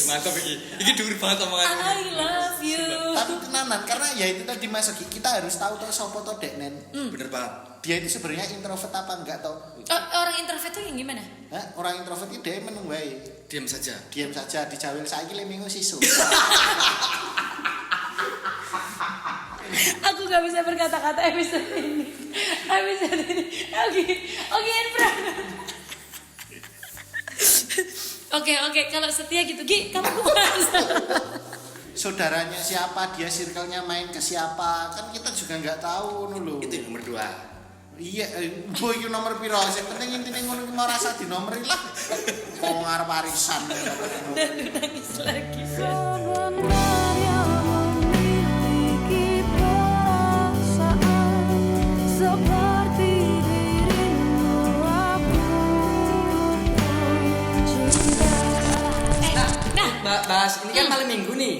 Mantap iki dhuwur banget omongan. I love you. Tapi tenanan karena ya itu tadi Mas Ogi, kita harus tahu sapa to deknen. Bener banget. Dia itu sebenarnya introvert apa enggak toh? Orang introvert tuh yang gimana? Orang introvert itu dia meneng wae. Diam saja. Diam saja dijawil saiki le minggu sisu. Aku gak bisa berkata-kata episode ini. Oke, Infra. Oke, kalau setia gitu, Gi, kamu puas. Saudaranya siapa, dia circle-nya main ke siapa, kan kita juga nggak tahu dulu. Itu nomor 2. Iya, boy iki nomor piro? Sing penting intine ngono iki ora usah dinomeri lah. Wong arep arisan. Dan nangis lagi. Sebenarnya memiliki perasaan seperti dirimu aku cinta. Bahas ini kan malam minggu nih.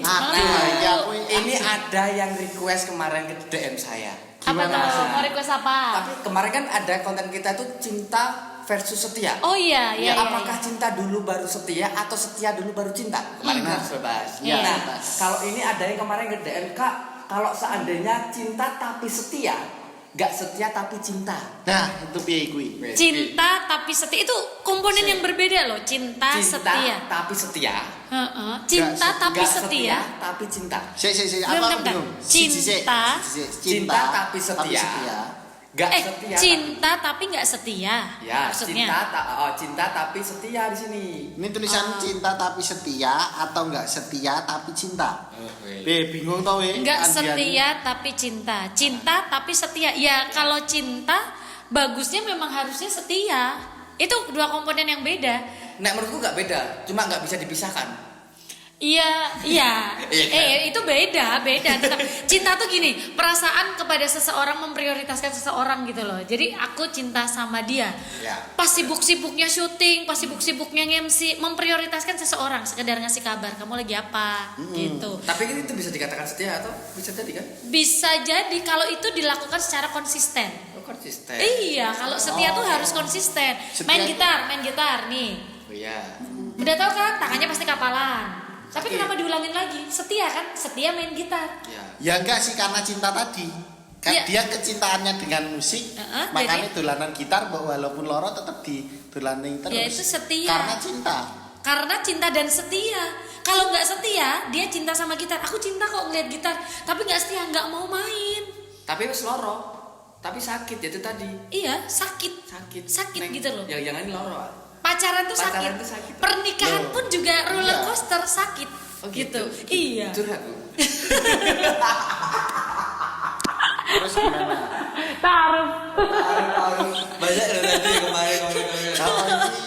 Ini ada yang request kemarin ke DM saya. Apa tuh? Mau request apa? Tapi kemarin kan ada konten kita tuh cinta versus setia. Oh iya. Apakah cinta dulu baru setia atau setia dulu baru cinta? Kemarin kita sudah bahas. Iya. Nah, kalau ini ada yang kemarin ke DM, Kak, kalau seandainya cinta tapi setia, gak setia tapi cinta. Nah, itu piye kuwi? Cinta tapi setia itu komponen yang berbeda loh. Cinta setia. Tapi setia. Cinta tapi Gak setia. tapi cinta. Si Belum, apa bentar. belum? Cinta tapi setia. Gak setia. Cinta tapi nggak setia. Ya, maksudnya. cinta tapi setia di sini. Ini tulisan cinta tapi setia atau enggak setia tapi cinta? Bingung tau we. Nggak Andian. setia tapi cinta. Cinta tapi setia. Ya kalau cinta bagusnya memang harusnya setia. Itu dua komponen yang beda. Nek menurutku gak beda, cuma gak bisa dipisahkan. Iya. Iya kan? Itu beda. Tetap cinta tuh gini, perasaan kepada seseorang memprioritaskan seseorang gitu loh. Jadi aku cinta sama dia. Ya. Pas sibuk-sibuknya syuting, pas sibuk-sibuknya nge-MC, memprioritaskan seseorang, sekedar ngasih kabar kamu lagi apa gitu. Tapi kan itu bisa dikatakan setia atau bisa jadi kan? Bisa jadi kalau itu dilakukan secara konsisten. Oh, konsisten. Iya, kalau setia tuh harus konsisten. Main gitar nih. Oh iya. Udah tahu kan tangannya pasti kapalan. Tapi kenapa diulangin lagi? Setia kan? Setia main gitar. Ya enggak sih karena cinta tadi. Kan Iya. dia kecintaannya dengan musik, makanya dolanan gitar walaupun loro tetap didolanin terus. Ya itu setia. Karena cinta dan setia. Kalau nggak setia, dia cinta sama gitar. Aku cinta kok ngeliat gitar, tapi nggak setia, nggak mau main. Tapi wis loro. Tapi sakit ya itu tadi. Iya, sakit gitu loh. Jangan loro. Pacaran tuh Pacaran sakit. tuh sakit. Pernikahan pun juga roller Iya. coaster sakit. Oh, gitu. Iya. Curhat lu. Terus gimana? Taruh. Banyak loh tadi kemarin Kalau ini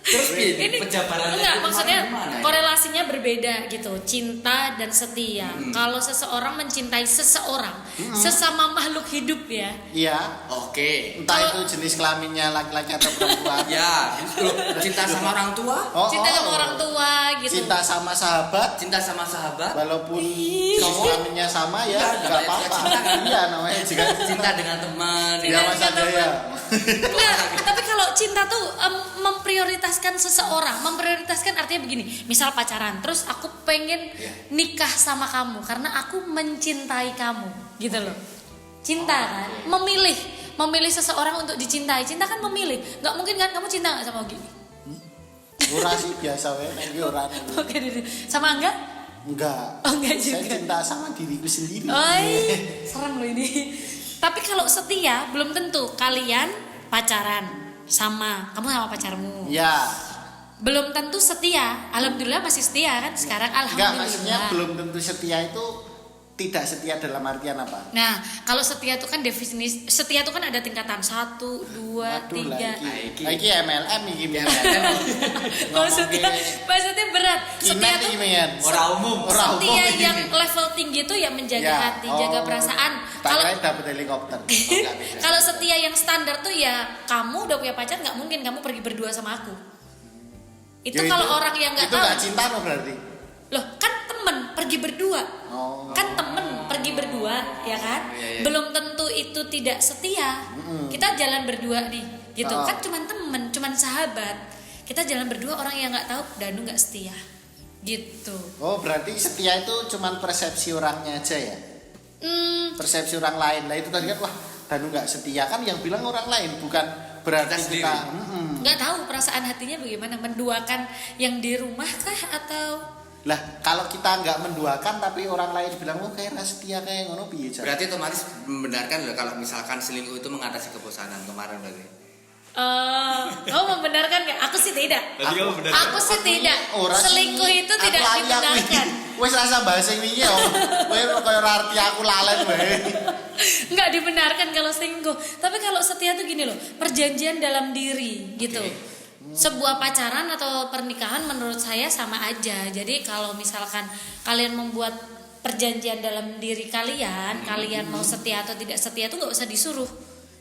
Terus Ini penjabarannya enggak, itu maksudnya gimana ya? korelasinya berbeda gitu. Cinta dan setia. Kalau seseorang mencintai seseorang, sesama makhluk hidup ya. iya, Oke. entah itu jenis kelaminnya laki-laki atau perempuan. Ya, cinta sama orang tua, Cinta sama orang tua gitu. Cinta sama sahabat, cinta sama sahabat, walaupun jenis kelaminnya sama ya Iya, nggak namanya apa-apa. cinta kan? Iya namanya juga cinta dengan teman. Iya Mas Andrea. Nah, tapi kalau cinta tuh memprioritaskan seseorang, memprioritaskan artinya begini. Misal pacaran, terus aku pengen nikah sama kamu karena aku mencintai kamu, gitu loh. Cinta kan, memilih seseorang untuk dicintai. Cinta kan memilih. Nggak mungkin kan kamu cinta nggak sama Ogi? Ora sih biasa wae nek iki ora. Oke, sama enggak? Enggak. Oh, enggak Saya juga. cinta sama diriku sendiri. Serem loh ini. Tapi kalau setia belum tentu. Kalian pacaran kamu sama pacarmu. Ya. Belum tentu setia. Alhamdulillah masih setia kan sekarang. Enggak, Alhamdulillah. maksudnya belum tentu setia itu tidak setia dalam artian apa? Nah, kalau setia itu kan definisi setia itu kan ada tingkatan 1, 2, 3. Iki MLM iki Ya, Maksudnya berat. Setia tuh orang umum. setia yang level tinggi itu ya menjaga hati, jaga perasaan. Kalau dapat helikopter. kalau setia yang standar tuh ya kamu udah punya pacar nggak mungkin kamu pergi berdua sama aku. Itu Ya, kalau orang yang nggak itu tahu. nggak cinta loh berarti. Loh, kan temen pergi berdua. Kan temen pergi berdua, ya kan? Belum tentu itu tidak setia. Kita jalan berdua nih, gitu. Kan cuman temen, cuman sahabat. Kita jalan berdua orang yang nggak tahu Danu nggak setia. gitu. Oh, berarti setia itu cuman persepsi orangnya aja ya? Persepsi orang lain. Nah itu tadi kan wah Danu nggak setia kan yang bilang orang lain, bukan berarti Kita kita. sendiri. Nggak tahu perasaan hatinya bagaimana, menduakan yang di rumah kah atau Lah kalau kita nggak menduakan tapi orang lain bilang oh kayak setia kayak ngono piye Jan? Berarti otomatis membenarkan loh kalau misalkan selingkuh itu mengatasi kebosanan kemarin berarti. kamu membenarkan nggak? Aku sih tidak. Tadi kamu benar. Aku sih tidak. Ora sih, Selingkuh itu aku tidak lali aku dibenarkan. iki. Wis rasa bahasa wingi ya. Kowe koyo ora arti aku lalen wae. Nggak dibenarkan kalau selingkuh. Tapi kalau setia tuh gini loh, perjanjian dalam diri gitu. Sebuah pacaran atau pernikahan menurut saya sama aja. Jadi kalau misalkan kalian membuat perjanjian dalam diri kalian, kalian mau setia atau tidak setia tuh nggak usah disuruh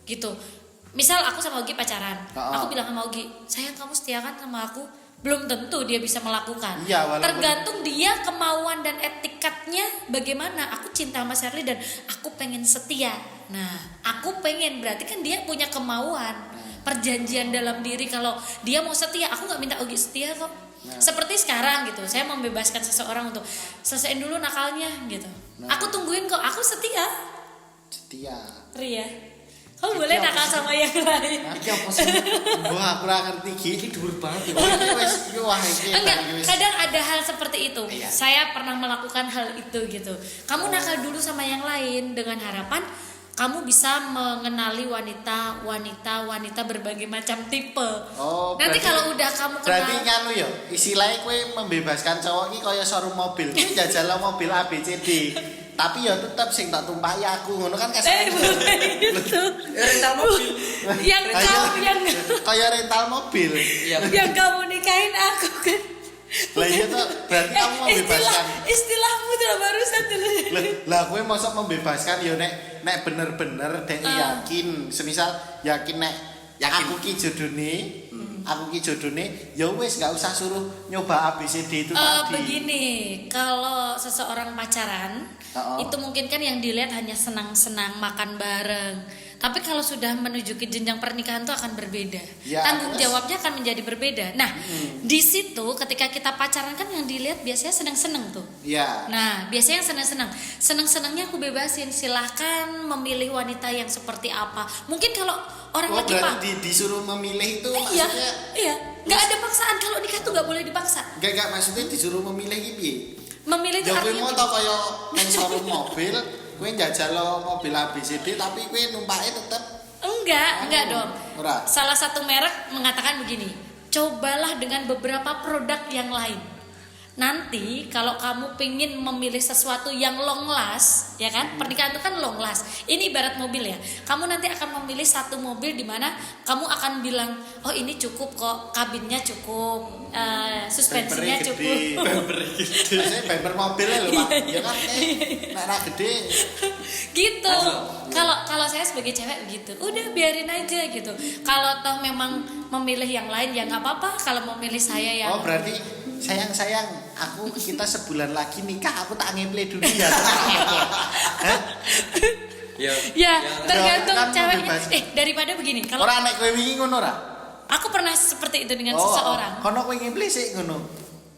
gitu. Misal aku sama Ogi pacaran, aku bilang sama Ogi, sayang kamu setia kan sama aku? Belum tentu dia bisa melakukan. Iya, walaupun- Tergantung dia kemauan dan etikatnya bagaimana. Aku cinta sama Shirley dan aku pengen setia. Nah, aku pengen berarti kan dia punya kemauan. Perjanjian dalam diri kalau dia mau setia, aku nggak minta Ogi setia kok. Seperti sekarang gitu, saya membebaskan seseorang untuk selesaiin dulu nakalnya gitu. Aku tungguin kok, aku setia. Setia. Ria, kamu boleh nakal sama yang lain. Iki apa sih? Wah, aku ora ngerti iki. Iki dhuwur banget ya. Wis yo wah iki. Enggak, wis. kadang ada hal seperti itu. Iya. Saya pernah melakukan hal itu gitu. Kamu nakal dulu sama yang lain dengan harapan kamu bisa mengenali wanita berbagai macam tipe. Oh, Nanti berarti- kalau udah kamu Berarti kenal, nganu ya, istilahnya kowe membebaskan cowok iki kaya showroom mobil. Kowe jajal mobil ABCD. Tapi ya tetep sing tak tumpaki aku ngono kan kasih. bukan gitu. Rental mobil. yang kamu Kaya rental mobil. Iya. yang kamu nikahin aku kan. Lah iya tuh berarti kamu membebaskan. Istilahmu tuh barusan dulu. Lah kowe mosok membebaskan ya nek bener-bener dek yakin, semisal yakin nek Yakin. aku ki jodone, ya wis gak usah suruh nyoba ABCD itu tadi. Begini, kalau seseorang pacaran itu mungkin kan yang dilihat hanya senang-senang makan bareng. Tapi kalau sudah menuju ke jenjang pernikahan itu akan berbeda. Ya, Tanggung terus? jawabnya akan menjadi berbeda. Nah, di situ ketika kita pacaran kan yang dilihat biasanya senang-senang tuh. Iya. Nah, biasanya yang senang-senang. Senang-senangnya aku bebasin. Silahkan memilih wanita yang seperti apa. Mungkin kalau orang Oh lagi berarti disuruh memilih itu iya, maksudnya iya. Nggak ada paksaan. Kalau nikah tuh nggak boleh dipaksa. gak maksudnya disuruh memilih iki piye? Memilih itu Ya kowe artinya mau gini. tau kaya nang showroom mobil, kowe njajal mobil ABCD tapi kowe numpake tetep Enggak dong. Ora. Salah satu merek mengatakan begini, cobalah dengan beberapa produk yang lain. Nanti kalau kamu pengen memilih sesuatu yang long last, ya kan? Pernikahan itu kan long last. Ini ibarat mobil ya. Kamu nanti akan memilih satu mobil di mana kamu akan bilang, oh ini cukup kok, kabinnya cukup, suspensinya Bempernya cukup. gede. Biasanya bumper mobilnya lho, Pak. Ya kan nek ra gede. Gitu. Kalau saya sebagai cewek gitu, udah biarin aja gitu. Kalau toh memang memilih yang lain ya nggak apa-apa. Kalau memilih saya yang Oh berarti sayang kita sebulan lagi nikah aku tak ngemple dulu ya. Hah? ya tergantung kan ceweknya. membebaskan. Daripada begini, kalau Ora nek kowe wingi ngono ora? aku pernah seperti itu dengan seseorang, Kono kowe ngemple sik ngono.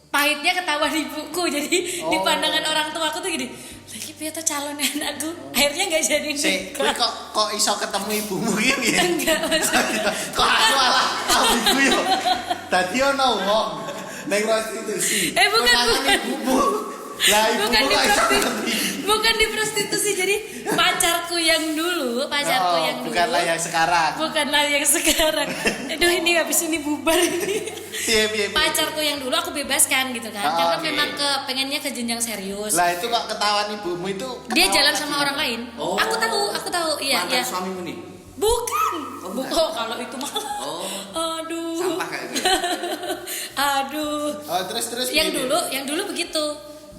pahitnya ketahuan ibuku. Jadi di Oh. pandangan orang tua aku tuh gini, lagi piye tuh calon anakku, akhirnya nggak jadi Sik, kowe nikah. kok iso ketemu ibumu iki piye? Enggak maksudnya. Kok aku malah tahu ibu yo. Dadi ono wong ning prostitusi. Bukan, Kowe tangan bukan. ibumu. Lah ibumu bukan di kok iso prostitusi, ngerti? bukan di prostitusi. Jadi pacarku yang dulu, Bukanlah yang sekarang. bukanlah yang sekarang. Aduh ini habis ini bubar ini. Piye. Pacarku yang dulu aku bebaskan gitu kan, Oh, karena oke. memang pengennya ke jenjang serius. Lah itu kok ketahuan ibumu itu Dia ketahuan jalan lagi. sama orang lain. Oh. Aku tahu, iya, Mantan iya. suamimu nih. Bukan. Oh, bukan. Kalau itu malah. Oh. Aduh. Sampah kayak gitu. Aduh. Oh terus Yang piye? dulu begitu.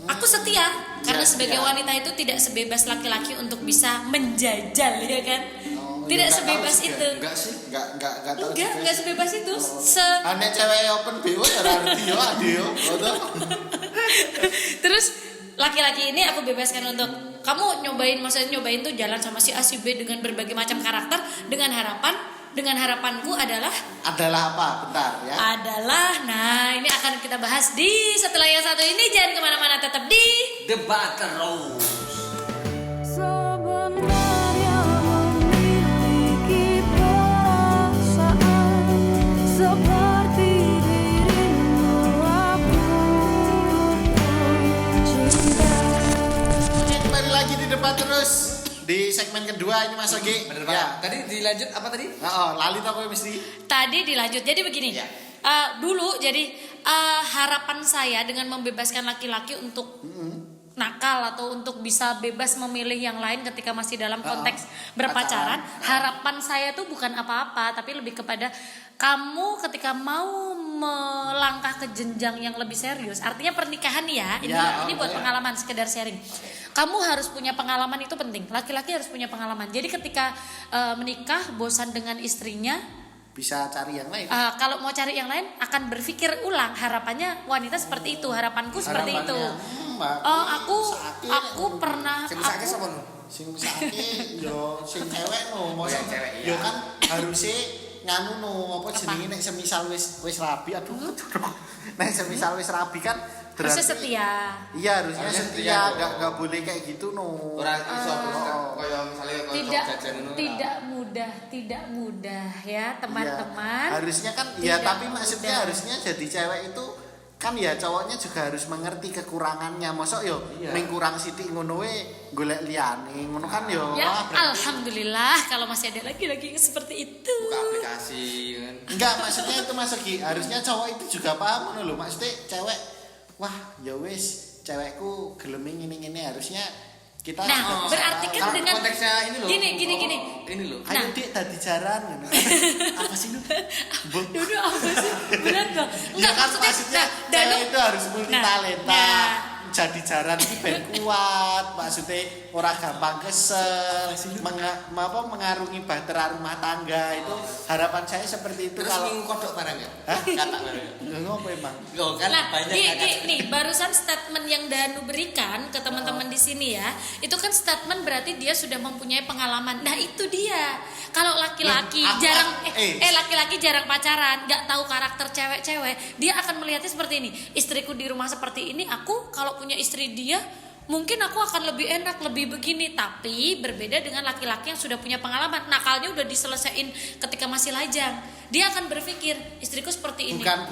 Aku setia karena Ya, sebagai ya. wanita itu tidak sebebas laki-laki untuk bisa menjajal, ya kan? Oh, Tidak ya, nggak sebebas tahu juga. itu. Enggak sih. Enggak tahu. Enggak sebebas itu. Ane cewek open BO ya ora ngerti yo ade yo. Ngono. Terus laki-laki ini aku bebaskan untuk kamu nyobain, maksudnya nyobain tuh jalan sama si A si B dengan berbagai macam karakter dengan harapan dengan harapanku adalah apa? Bentar ya. nah ini akan kita bahas di setelah yang satu ini. Jangan kemana-mana, tetap di Debat terus. Sebenarnya memiliki perasaan seperti dirimu aku cinta. Oke, kembali lagi di debat terus di segmen kedua ini Mas Ogi. Bener Ya. banget. Tadi dilanjut apa tadi? Lali tau mesti. tadi dilanjut. Jadi begini. Ya. Dulu jadi harapan saya dengan membebaskan laki-laki untuk nakal atau untuk bisa bebas memilih yang lain ketika masih dalam konteks berpacaran, harapan saya tuh bukan apa-apa, tapi lebih kepada kamu ketika mau melangkah ke jenjang yang lebih serius, artinya pernikahan ya. Ini buat pengalaman, sekedar sharing. Kamu harus punya pengalaman, itu penting. Laki-laki harus punya pengalaman. Jadi ketika menikah bosan dengan istrinya, Bisa cari yang lain. kalau mau cari yang lain akan berpikir ulang. Harapannya wanita seperti itu, harapanku seperti itu. Aku pernah Sing sakit sapa nu? Sing sakit yo sing cewek no, mosok cewek, yo iya. kan harusnya nganu no apa jenenge nek semisal wis rabi nek semisal wis rabi kan harusnya berarti setia. iya harusnya Harusnya setia setia, nggak boleh kayak gitu no. Ora iso terus kaya misalnya kaya Tidak jajan ngono. tidak mudah ya Iya. teman-teman. Harusnya kan ya Tidak tapi maksudnya mudah. harusnya jadi cewek itu kan ya cowoknya juga harus mengerti kekurangannya. Mosok yo Iya. ning kurang sithik ngono we golek liyane ngono kan yo. Ya wah, berarti- alhamdulillah kalau masih ada lagi-lagi yang seperti itu. Buka aplikasi kan. Enggak, maksudnya itu Mas Ogi, harusnya cowok itu juga paham ngono lho. Maksudnya cewek wah, ya wis, cewekku gelem ngene-ngene harusnya kita Nah, bisa berarti tahu. kan Kalau dengan konteksnya ini loh. Gini. Ini loh. Ayo Nah. Dik tadi jaran ngono. Apa sih lu? Dulu apa sih? Benar dong. Ya kan maksudnya Danu, cewek itu harus multi talenta. nah. Jadi jaran iki ben kuat, maksudnya ora gampang kesel, mengarungi bahtera rumah tangga itu harapan saya seperti itu Terus kalau minggu kodok barang ya? Hah? Kata barang. ngopo emang. Loh kan Nah, banyak di, yang di, kata. nih barusan statement yang Danu berikan ke teman-teman di sini ya, itu kan statement berarti dia sudah mempunyai pengalaman. Nah itu dia. Kalau laki-laki Loh, aku- jarang eh. laki-laki jarang pacaran, nggak tahu karakter cewek-cewek, dia akan melihatnya seperti ini. Istriku di rumah seperti ini, aku kalau punya istri dia mungkin aku akan lebih enak, lebih begini. Tapi berbeda dengan laki-laki yang sudah punya pengalaman, nakalnya udah diselesaikan ketika masih lajang. Dia akan berpikir istriku seperti ini. Bukan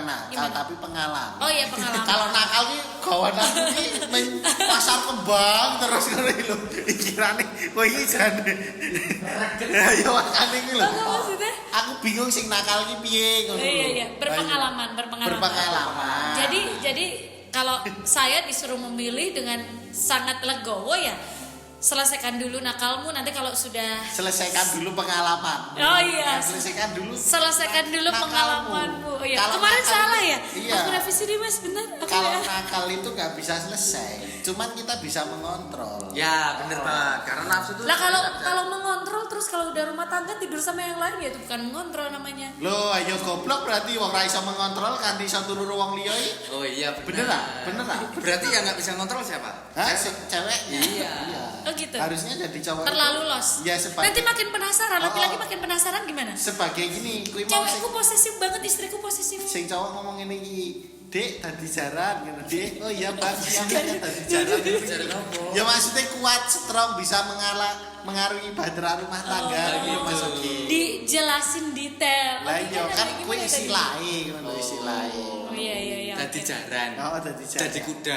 nakal Gimana? tapi pengalaman. Oh iya, pengalaman. Kalau nakal ki kawan aku ki main pasar kembang terus ngono iki lho. Pikirane kowe iki jane. Ya yo makane iki lho. Apa maksudnya? Aku bingung sing nakal ki piye ngono. Iya, lho. berpengalaman. Berpengalaman. Jadi kalau saya disuruh memilih dengan sangat legowo ya, selesaikan dulu nakalmu, nanti kalau sudah Selesaikan dulu pengalaman. Oh iya. Selesaikan dulu nakalmu. Pengalamanmu. Iya. Kalau Kemarin nakal salah itu- ya? Iya. Aku revisi deh Mas, benar. Aku Kalau ya. nakal itu nggak bisa selesai. Cuman kita bisa mengontrol. Ya bener banget. Karena nafsu tuh. Lah kalau mengontrol terus kalau udah rumah tangga tidur sama yang lain ya itu bukan mengontrol namanya. Loh, ayo goblok berarti wong ra iso mengontrol kan iso turu wong liya iki. Oh iya Bener ah? Bener ah? Berarti yang nggak bisa ngontrol siapa? Hah? Cewek? Iya. Oh gitu. Harusnya jadi cowok. Terlalu itu- los. Ya sebagai Nanti makin penasaran, laki-laki Oh. makin penasaran gimana? sebagai gini, kuwi mau Cewekku posesif banget, istriku posesif. sing cowok ngomong ngene iki, Dek tadi jaran gitu. Dek, oh iya Bang, siang tadi jaran. Jaran apa? Ya maksudnya kuat, strong, bisa mengarungi bahtera rumah tangga gitu Mas Ogi. Dijelasin detail. Lah Oh, iya kan gimana kuwi tadi? isilahe ngono isilahe. Oh iya. Jadi oke. jaran. Oh, tadi jaran. Jadi kuda.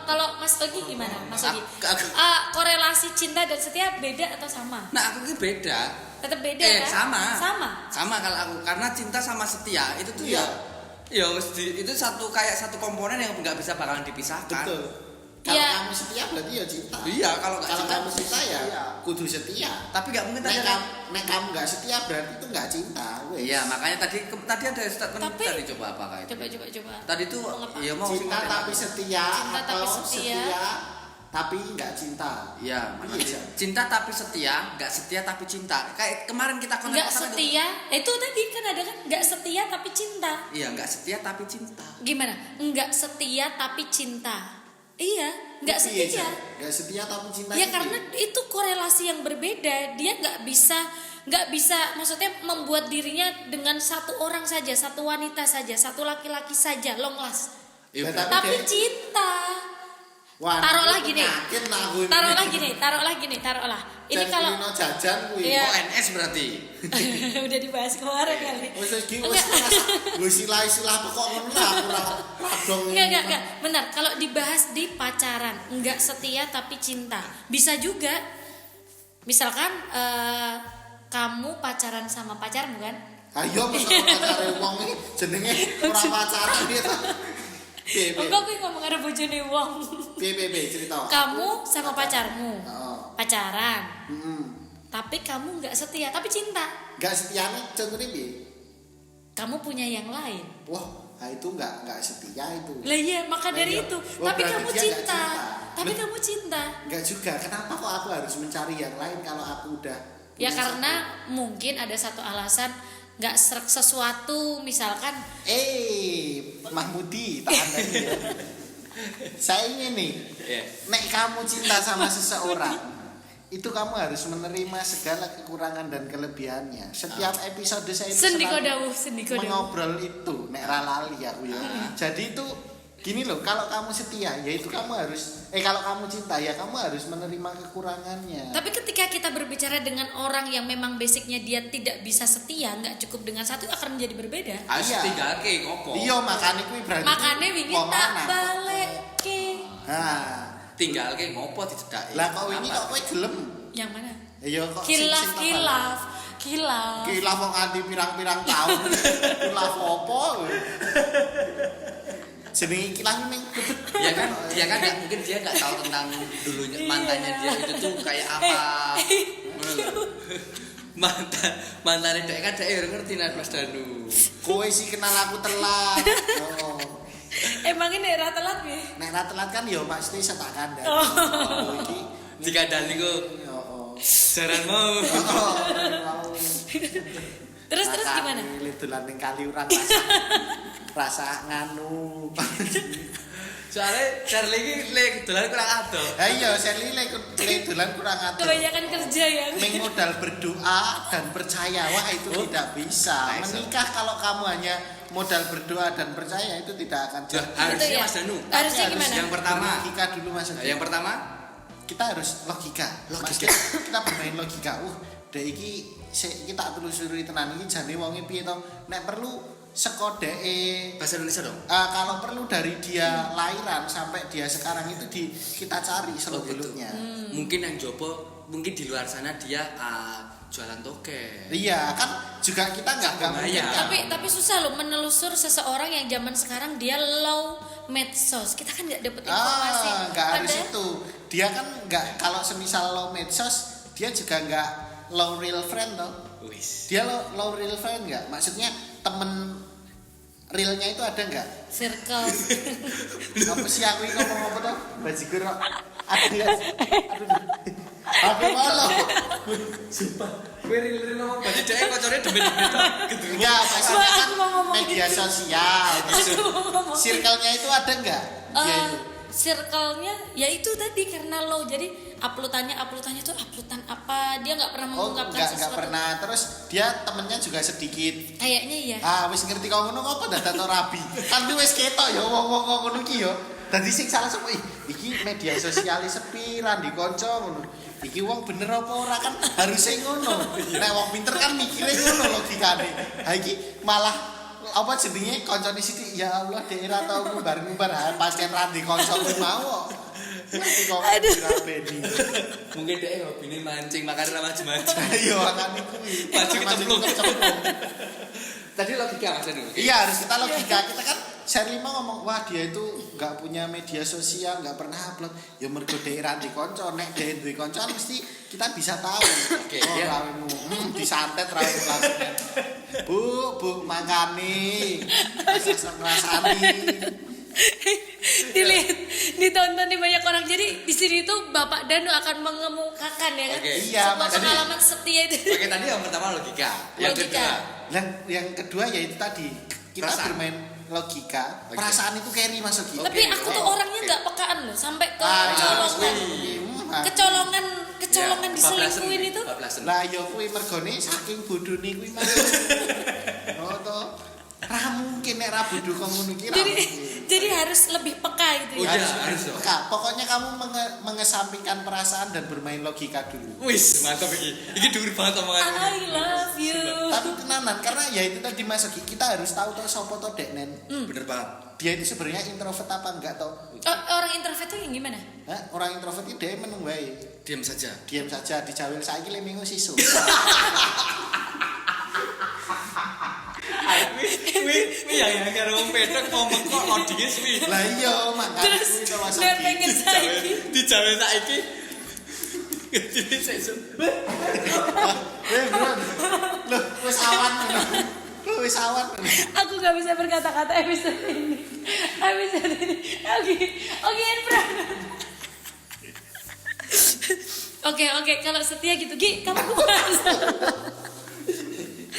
Kalau Mas Ogi gimana? Mas Ogi. Aku- Korelasi cinta dan setia beda atau sama? Nah aku ini beda. Tetap beda kan? Sama. Sama. Kalau aku karena cinta sama setia itu tuh Iya. ya itu kayak satu komponen yang nggak bisa bakalan dipisahkan. Betul. Kalau Iya. kamu setia berarti ya cinta. Iya, kalau nggak Kalau cinta kamu cinta ya kudu setia. Tapi nggak mungkin tadi Nek kamu nggak setia berarti itu nggak cinta. wes. Iya, makanya tadi ada statement Tapi- tadi coba apakah itu? Coba. Tadi tuh Mau apa? ya mau Cinta sing- tapi setia Cinta atau tapi setia. tapi nggak cinta. Iya, makanya Iya. cinta tapi setia, nggak setia tapi cinta. Kayak kemarin kita konten Nggak setia. Itu tadi kan ada kan nggak setia tapi cinta. Iya, nggak setia tapi cinta. Gimana? Nggak setia tapi cinta. Iya, nggak Iya, setia. nggak setia tapi cinta. Ya itu. karena itu korelasi yang berbeda. Dia nggak bisa maksudnya membuat dirinya dengan satu orang saja, satu wanita saja, satu laki-laki saja, long last. Iya, Tapi Tapi dia- cinta. Wah, Taruhlah gini. yakin lah aku ini. Taruhlah gini. Ini Dan kalau kulino jajan kuwi. Iya. Oh NS berarti. udah dibahas kemarin kali. Wis iki wis istilah pokok ngono lah aku ora dong. Enggak. Benar, kalau dibahas di pacaran, enggak setia tapi cinta. Bisa juga. Misalkan kamu pacaran sama pacarmu kan? Ayo mesti pacare wong iki jenenge ora pacaran gitu. Piye Enggak, gue ngomong ada bojone wong. piye cerita. Kamu sama pacarmu Heeh. pacaran, Heeh. tapi kamu nggak setia tapi cinta. Enggak setiane contohnya piye? Kamu punya yang lain. Wah, itu enggak setia itu. Lah iya, maka Lah dari iya. itu. Oh, Tapi berarti kamu dia nggak cinta. cinta. Tapi Loh. kamu cinta. Enggak juga. Kenapa kok aku harus mencari yang lain kalau aku udah Ya punya karena mungkin ada satu alasan nggak serak sesuatu, misalkan Mahmudi, tak ada ya. Saya ingin nih, Iya. nek kamu cinta sama seseorang, itu kamu harus menerima segala kekurangan dan kelebihannya. Setiap episode saya itu Sendiko selalu dawuh, sendiko dawuh. mengobrol itu, nek ralali aku ya. Jadi itu gini loh, kalau kamu setia, ya itu kamu harus, kalau kamu cinta ya kamu harus menerima kekurangannya. Tapi ketika kita berbicara dengan orang yang memang basicnya dia tidak bisa setia, nggak cukup dengan satu, akan menjadi berbeda. Harus Iya. tinggalke ngopo. Iya, makanya kuwi berarti. Makanya wingi tak pemana. balik ke Nah, Tinggalke ngopo dicedaki. lah kok ini kok kowe gelem? yang mana? Iya kok Kilaf. Kilaf kok nganti pirang-pirang tahun. Kilaf apa? Jenenge kilaf ning Ya kan nggak mungkin dia nggak tahu tentang dulunya mantannya dia itu tuh kayak apa. Ngono lho. Mantannya dia kan dia ngerti nih Mas Danu. kowe sih kenal aku telat. Oh. Emang ini era telat nih. Nek ra telat kan ya pasti setak kandang. Oh. Oh, iki Jika Dani kok oh. jaran mau. Terus gimana? Dolan ning kali urang rasa nganu. Soalnya Charlie ini dolan kurang adoh. Ha iya, Sally lek dolan kurang atur. Kebanyakan kerja ya. Meng modal berdoa dan percaya, wah itu tidak bisa. Nah, iso. Menikah kalau kamu hanya modal berdoa dan percaya itu tidak akan Lah, jadi. harusnya ya? Mas Danu. Harusnya Tapi gimana? Yang pertama. logika dulu Mas. Yang pertama Kita harus logika. Maksudnya kita bermain logika. Dek iki kita telusuri tenan iki jane wonge piye to? Nek perlu sekodeke bahasa Indonesia dong. kalau perlu dari dia lahiran sampai dia sekarang itu kita cari Oh, gitu. seluk-beluknya. Mungkin yang jopo mungkin di luar sana dia jualan toke. Iya, kan juga kita nggak mungkin. Bahaya. kan. Tapi susah loh menelusur seseorang yang zaman sekarang dia low medsos. Kita kan nggak dapet informasi. Nggak harus Padahal- itu. Dia kan nggak kalau semisal low medsos, dia juga nggak low real friend toh. Wis. Dia low real friend nggak? Maksudnya temen realnya itu ada nggak? Circle. Apa sih aku ini ngomong apa tuh? Bajigur kok. Ada. Aku malu. Sumpah. Kowe real ngomong baju dhek kocone demi-demi tok. Gitu. Enggak, maksudnya kan Aku mau ngomong media gitu. sosial. Circle-nya itu ada nggak? Dia itu. Circle-nya ya itu tadi karena low, jadi uploadannya tuh uploadan apa, dia nggak pernah Oh, mengungkapkan nggak sesuatu. pernah. Terus dia temennya juga sedikit. Kayaknya iya. Wis ngerti kok ngono apa dadak rabi. Kan kuwi wis ketok ya wong-wong ngono ki ya. Dadi sing salah sapa iki media sosial sepi lan dikonco ngono. Iki wong bener apa ora kan harusnya ngono. Nek wong pinter kan mikire ngono logikane. Ha iki malah apa jenenge koncone sithik ya Allah daerah tau ngubar-ngubar pancen ra dikonco kuwi mau. Ngerti kok dirabeni. Mungkin dia hobine mancing makanya maju-maju. Ayo kan kuwi. Maju kecemplung. Kecemplung. Tadi logika Mas Danu. Iya harus kita logika. Kita kan Sherly mau ngomong wah dia itu nggak punya media sosial, nggak pernah upload. Ya mergo daerah di konco, nek dia di konco mesti kita bisa tahu. Oke, oh iya. rawemu, disantet rawemu langsung. Bu mangkani, ngrasani. Dilihat, ditonton di banyak orang. Jadi di sini tuh Bapak Danu akan mengemukakan ya kan. Oke. Iya, Sebuah makanya. pengalaman setia itu. Oke, tadi yang pertama logika. Yang Logika. kedua, Yang kedua yaitu tadi kita Perasaan. bermain logika. Oke. Perasaan itu carry masuk kita. Tapi aku tuh orangnya nggak pekaan loh. sampai ke Ah, ya, kecolongan. Kecolongan diselingkuhin itu. Lah ya kuwi mergone saking bodhone kuwi mah. Oh to. Ra mungkin nek ra bodho kok ngono iki ra Jadi mungkin. jadi harus lebih peka gitu Oh, ya. iya. harus dong. Kak, pokoknya kamu mengesampingkan perasaan dan bermain logika dulu. Wis, mantap iki. Iki dhuwur banget omonganmu. I love you. Tapi tenanan karena ya itu tadi Mas Ogi, kita harus tahu toh sapa toh deknen. Bener banget. Dia itu sebenarnya introvert apa enggak toh? Orang introvert tuh yang gimana? Hah? Orang introvert itu dia meneng wae. Diam saja. Diam saja dijawil saiki le minggu sisu. Wih, yang karo wong pedok ngomong kok audiens wih. Lah iya, makanya Terus kuwi to Mas dia Ogi. pengen saiki. Dijawe saiki. Jadi sesuk. Bro. Loh, wis awan. Loh, wis awan. Aku gak bisa berkata-kata episode ini. Oke, Infra. Oke, kalau setia gitu, Gi, kamu puasa.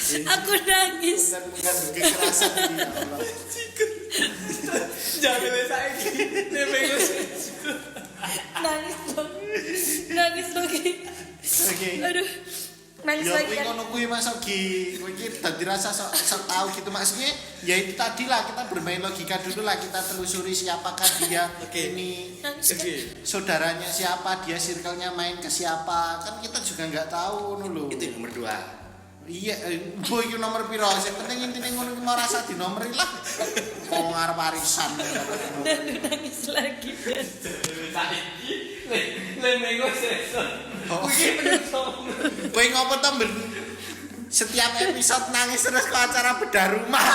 Aku nangis. Bukan kekerasan ini ya Allah. Jawe saiki. Nemeng Nangis loh, Gi. Oke. Aduh, nangis Ya lagi kuwi kan. ngono kuwi Mas Ogi. Kuwi iki dadi rasa sok tahu gitu maksudnya. Ya itu tadi lah kita bermain logika dulu lah, kita telusuri siapakah dia Oke. ini Nangis kan. saudaranya siapa, dia circle-nya main ke siapa. Kan kita juga nggak tahu ngono lho. Itu nomor 2. Iya, boy iki nomor piro? Sing penting intine ngono iki mau rasa dinomeri lah. Wong arep warisan. Nangis lagi. Saiki nemeng sesuk. Kowe ngopo to ben setiap episode nangis terus ke acara bedah rumah.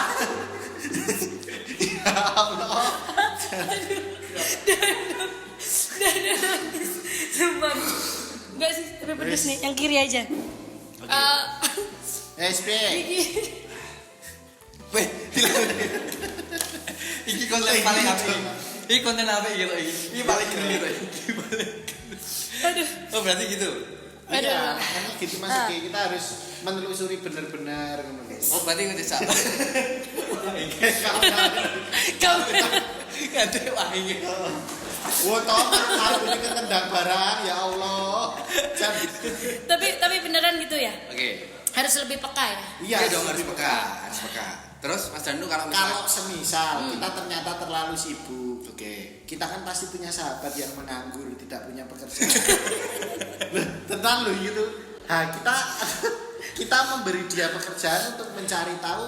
Ya Allah. Dada nangis. Sumpah. Enggak sih, tapi pedes nih. Yang kiri aja. SP. Weh, iki konten paling apik. Iki konten apik gitu iki. Iki paling gitu. Aduh. Oh, berarti gitu. Iya, makanya gitu Mas Ogi, kita harus menelusuri bener-bener ngono guys. Oh, berarti ngerti sak. Kamu Ngerti wah iki. Wo toh aku ini ketendang barang ya Allah. tapi beneran gitu ya? Oke. Harus lebih peka ya? Iya Iya dong, harus peka, harus peka. Terus Mas Danu kalau Kalau misalnya semisal kita ternyata terlalu sibuk, oke. kita kan pasti punya sahabat yang menganggur, tidak punya pekerjaan. Loh, tenang loh gitu. Nah, kita memberi dia pekerjaan untuk mencari tahu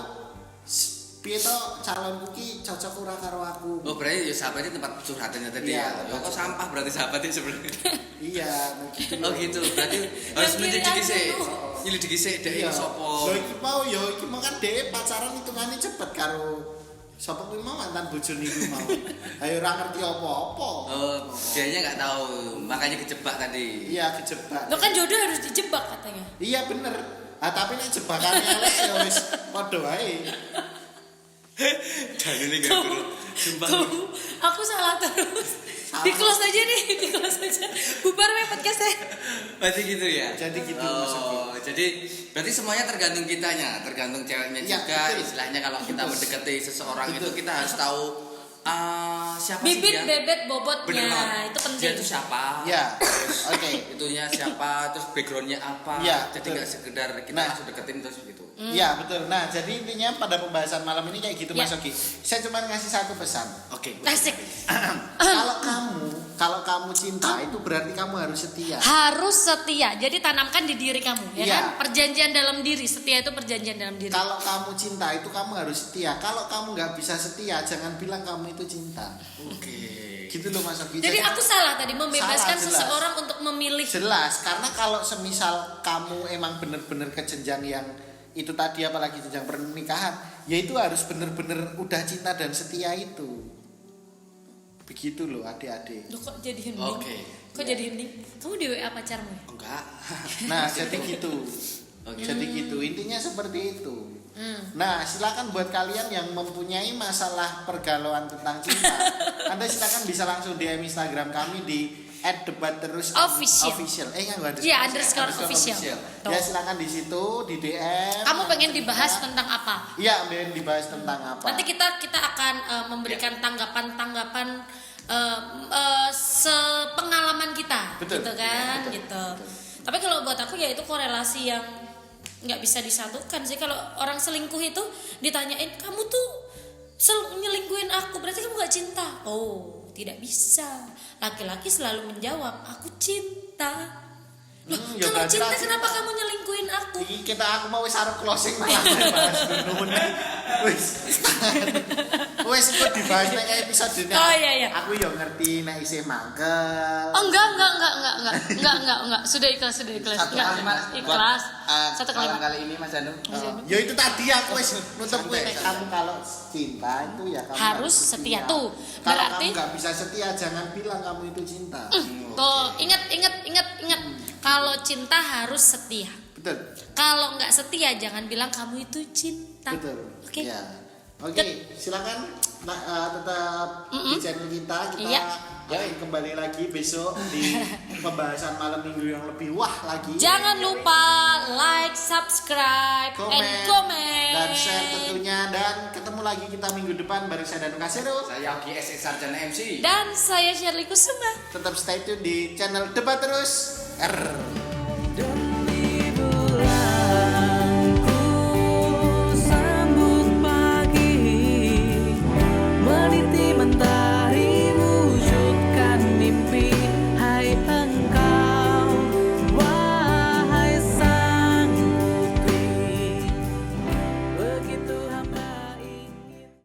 piye to calonku ki cocok ora karo aku. Oh, berarti ya sahabatnya tempat curhatannya tadi Iya, ya. Oh, kok sampah berarti sahabatnya sebenarnya. Iya, begitu. Oh gitu, berarti harus Yang kiri menyelidiki aja sih. tuh. Nyelidiki sih dek Iya. iki sapa. Lho iki mau kan dhek pacaran hitungane cepet karo sapa kuwi mau mantan bojone kuwi mau. Ayo ora ngerti apa-apa. Oh, dianya nggak tahu, makanya kejebak tadi. Iya, kejebak. Lo kan jodoh harus dijebak katanya. Iya bener. Ah tapi nek jebakannya elek ya wis padha wae. Jadi ini gak guru. Sumpah. Aku salah terus. Di close aja nih, di close aja. Bubar weh podcastnya. Berarti gitu ya? Jadi gitu Oh, maksudnya. jadi berarti semuanya tergantung kitanya, tergantung ceweknya Ya, juga. betul. Istilahnya kalau kita Betul. mendekati seseorang Betul. itu kita harus tahu siapa Bibit, sih dia. bebet, Bener bobotnya. banget. Itu penting. Dia itu siapa? Ya. Oke. Itunya siapa, terus backgroundnya apa. Ya, jadi betul. nggak sekedar kita Nah. langsung deketin terus gitu. Iya betul. Nah jadi intinya pada pembahasan malam ini kayak gitu Ya. Mas Ogi. Saya cuma ngasih satu pesan. Oke. Asik. Kalau kamu cinta itu berarti kamu harus setia. Harus setia. Jadi tanamkan di diri kamu, ya Iya. kan? Perjanjian dalam diri. Setia itu perjanjian dalam diri. Kalau kamu cinta itu kamu harus setia. Kalau kamu nggak bisa setia, jangan bilang kamu itu cinta. Oke. Gitu loh Mas Ogi. Jadi aku salah tadi membebaskan Salah, jelas. seseorang untuk memilih. Jelas, karena kalau semisal kamu emang bener-bener ke jenjang yang itu tadi apalagi jenjang pernikahan, ya itu harus bener-bener udah cinta dan setia itu. Begitu loh adik-adik. Loh, kok jadi hening? Oke. Kok jadi hening? Kamu di WA pacarmu ya? Enggak. Nah, jadi gitu. Oke. Jadi gitu, intinya seperti itu. Hmm. Nah, silakan buat kalian yang mempunyai masalah pergalauan tentang cinta, Anda silakan bisa langsung DM Instagram kami di @debatterus Official. Enggak Iya, underscore official. Tuh. Ya silakan di situ di DM. Kamu pengen dibahas tentang apa? Iya, pengen dibahas tentang apa? Nanti kita akan memberikan tanggapan Betul. gitu kan, Betul. gitu. Tapi kalau buat aku ya itu korelasi yang nggak bisa disatukan sih. Kalau orang selingkuh itu ditanyain, kamu tuh nyelingkuhin aku, berarti kamu nggak cinta? Oh, tidak bisa. Laki-laki selalu menjawab, aku cinta. Loh, Ya kalau berarti cinta lah kenapa cinta. kamu nyelingkuhin aku? Iki aku mau wis arep closing malah bahas nuwun. Wis. Wis kok dibahas nek episode ini. Oh, iya. Aku yo ngerti nek isih mangkel. Oh enggak. Sudah ikhlas. Satu Enggak, kalimat ikhlas. buat, Satu malam kalimat. kali ini Mas Danu. Ya itu tadi aku wis nutup kowe Santai, nek santai. kamu kalau cinta itu ya kamu Harus setia tuh. Kalau Berarti- kamu nggak bisa setia jangan bilang kamu itu cinta. Tuh, ingat. Kalau cinta harus setia. Betul. Kalau nggak setia jangan bilang kamu itu cinta. Betul. Oke. Ya. Oke, silakan tetap di channel kita. Kita Iya. akan kembali lagi besok di pembahasan malam minggu yang lebih wah lagi. Jangan lupa like, subscribe, and comment. dan share tentunya, dan ketemu lagi kita minggu depan bareng saya Danu Kasero. Saya Yogi SS Sarjana MC. Dan saya Shirley Kusuma. Tetap stay tune di channel Debat Terus. R.